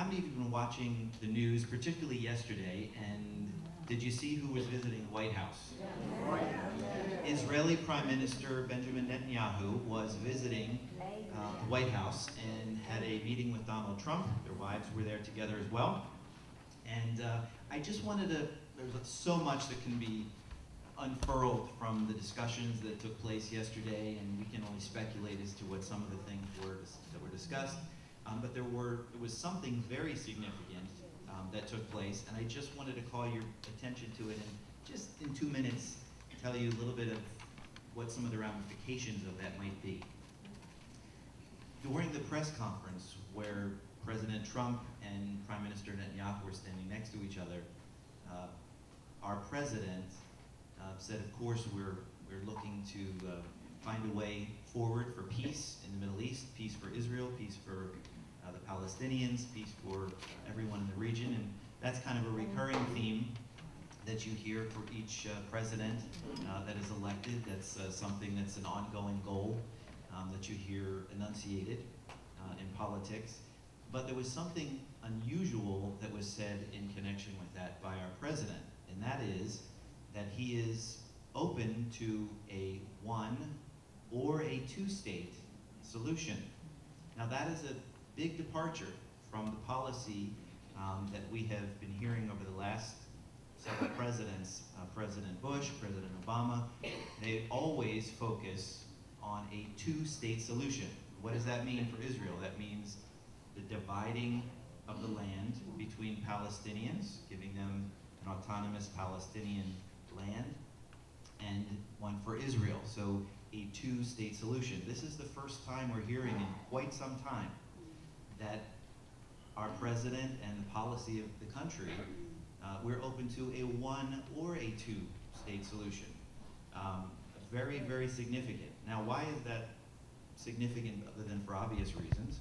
How many of you have been watching the news, particularly yesterday, and did you see who was visiting the White House? Israeli Prime Minister Benjamin Netanyahu was visiting the White House and had a meeting with Donald Trump. Their wives were there together as well. And I just wanted to, there's so much that can be unfurled from the discussions that took place yesterday, and we can only speculate as to what some of the things were that were discussed. But there was something very significant that took place, and I just wanted to call your attention to it and just in 2 minutes tell you a little bit of what some of the ramifications of that might be. During the press conference where President Trump and Prime Minister Netanyahu were standing next to each other, our president said, of course, we're looking to find a way forward for peace in the Middle East, peace for Israel, peace for the Palestinians, peace for everyone in the region. And that's kind of a recurring theme that you hear for each president that is elected. That's something that's an ongoing goal that you hear enunciated in politics. But there was something unusual that was said in connection with that by our president, and that is that he is open to a one or a two-state solution. Now that is a big departure from the policy that we have been hearing over the last several presidents, President Bush, President Obama. They always focus on a two-state solution. What does that mean for Israel? That means the dividing of the land between Palestinians, giving them an autonomous Palestinian land, and one for Israel. So a two-state solution. This is the first time we're hearing in quite some time that our president and the policy of the country, we're open to a one or a two-state solution. Very, very significant. Now, why is that significant other than for obvious reasons?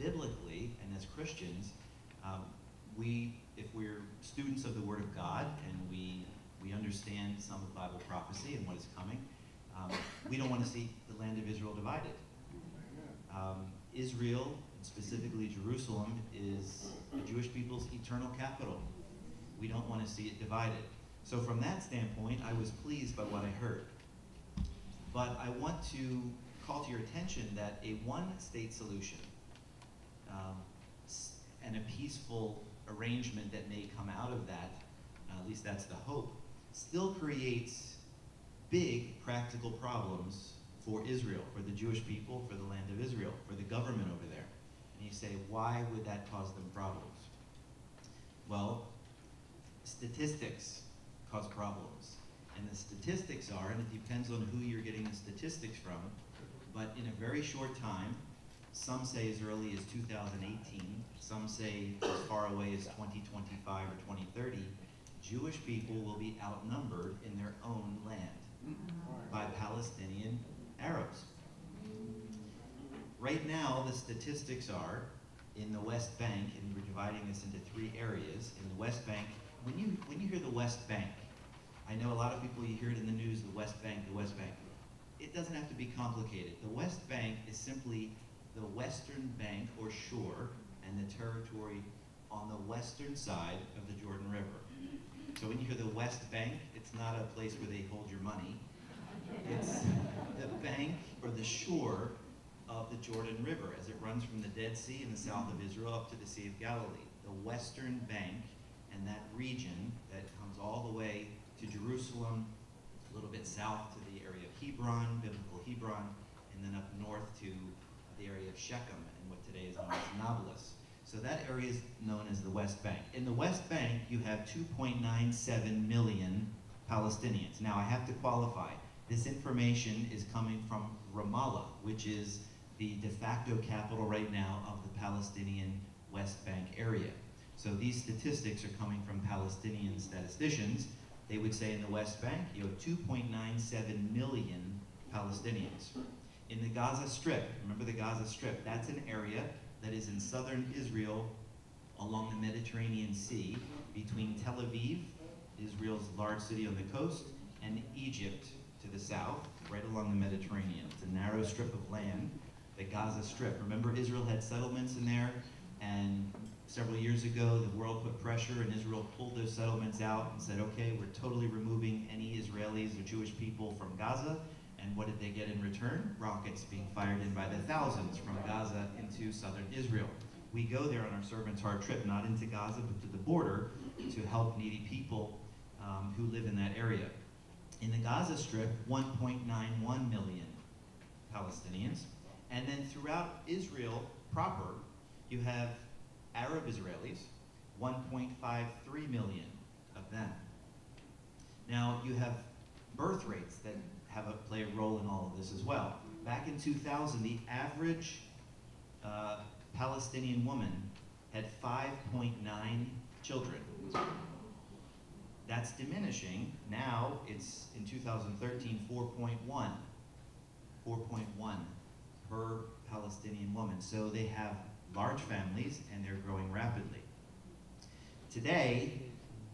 Biblically, and as Christians, if we're students of the Word of God and we understand some of Bible prophecy and what is coming, we don't want to see the land of Israel divided. Israel, and specifically Jerusalem, is the Jewish people's eternal capital. We don't want to see it divided. So from that standpoint, I was pleased by what I heard. But I want to call to your attention that a one-state solution and a peaceful arrangement that may come out of that, at least that's the hope, still creates big practical problems for Israel, for the Jewish people, for the land of Israel, for the government over there. And you say, why would that cause them problems? Well, statistics cause problems. And the statistics are, and it depends on who you're getting the statistics from, but in a very short time, some say as early as 2018, some say as far away as 2025 or 2030, Jewish people will be outnumbered in their own land by Palestinian Arabs. Right now, the statistics are in the West Bank, and we're dividing this into three areas. In the West Bank, when you hear the West Bank, I know a lot of people, you hear it in the news, the West Bank, the West Bank. It doesn't have to be complicated. The West Bank is simply the western bank or shore and the territory on the western side of the Jordan River. So when you hear the West Bank, it's not a place where they hold your money. It's the bank or the shore of the Jordan River as it runs from the Dead Sea in the south of Israel up to the Sea of Galilee. The western bank and that region that comes all the way to Jerusalem, a little bit south to the area of Hebron, biblical Hebron, and then up north to the area of Shechem and what today is known as Nablus. So that area is known as the West Bank. In the West Bank, you have 2.97 million Palestinians. Now, I have to qualify. This information is coming from Ramallah, which is the de facto capital right now of the Palestinian West Bank area. So these statistics are coming from Palestinian statisticians. They would say in the West Bank, you have 2.97 million Palestinians. In the Gaza Strip, remember the Gaza Strip, that's an area that is in southern Israel along the Mediterranean Sea between Tel Aviv, Israel's large city on the coast, and Egypt to the south, right along the Mediterranean. It's a narrow strip of land, the Gaza Strip. Remember, Israel had settlements in there And several years ago, the world put pressure and Israel pulled those settlements out and said, okay, we're totally removing any Israelis or Jewish people from Gaza. And what did they get in return? Rockets being fired in by the thousands from Gaza into southern Israel. We go there on our Servant's Heart trip, not into Gaza, but to the border to help needy people who live in that area. In the Gaza Strip, 1.91 million Palestinians. And then throughout Israel proper, you have Arab Israelis, 1.53 million of them. Now, you have birth rates that play a role in all of this as well. Back in 2000, the average Palestinian woman had 5.9 children. That's diminishing. Now it's, in 2013, 4.1 per Palestinian woman. So they have large families and they're growing rapidly. Today,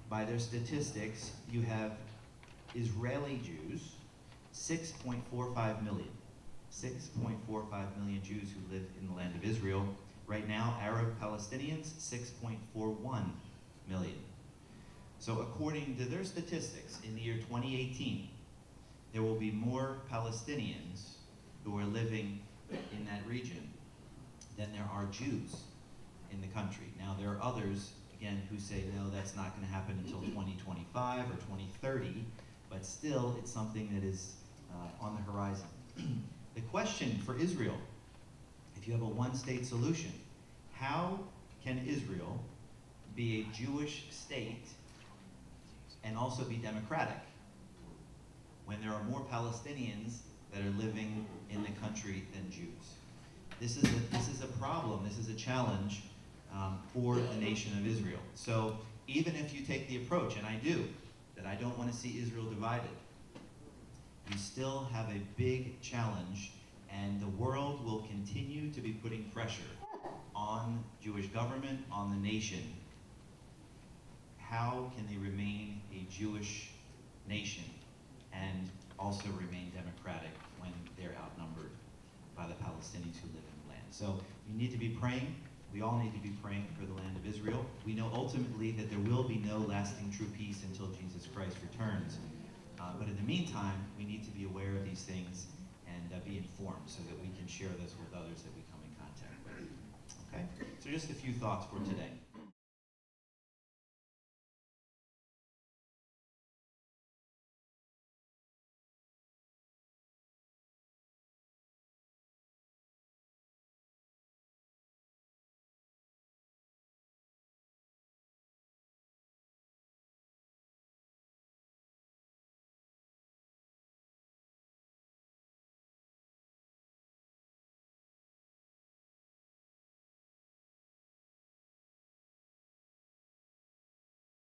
by their statistics, you have Israeli Jews, 6.45 million. 6.45 million Jews who live in the land of Israel. Right now, Arab Palestinians, 6.41 million. So according to their statistics, in the year 2018, there will be more Palestinians who are living in that region than there are Jews in the country. Now, there are others, again, who say, no, that's not going to happen until 2025 or 2030, but still, it's something that is on the horizon. The question for Israel, if you have a one-state solution, how can Israel be a Jewish state and also be democratic when there are more Palestinians that are living in the country than Jews? This is a problem, this is a challenge for the nation of Israel. So even if you take the approach, and I do, that I don't want to see Israel divided, you still have a big challenge, and the world will continue to be putting pressure on Jewish government, on the nation. How can they remain a Jewish nation and also remain democratic when they're outnumbered by the Palestinians who live in the land? So we need to be praying. We all need to be praying for the land of Israel. We know ultimately that there will be no lasting true peace until Jesus Christ returns. But in the meantime, we need to be aware of these things and be informed so that we can share this with others that we come in contact with. Okay? So just a few thoughts for today.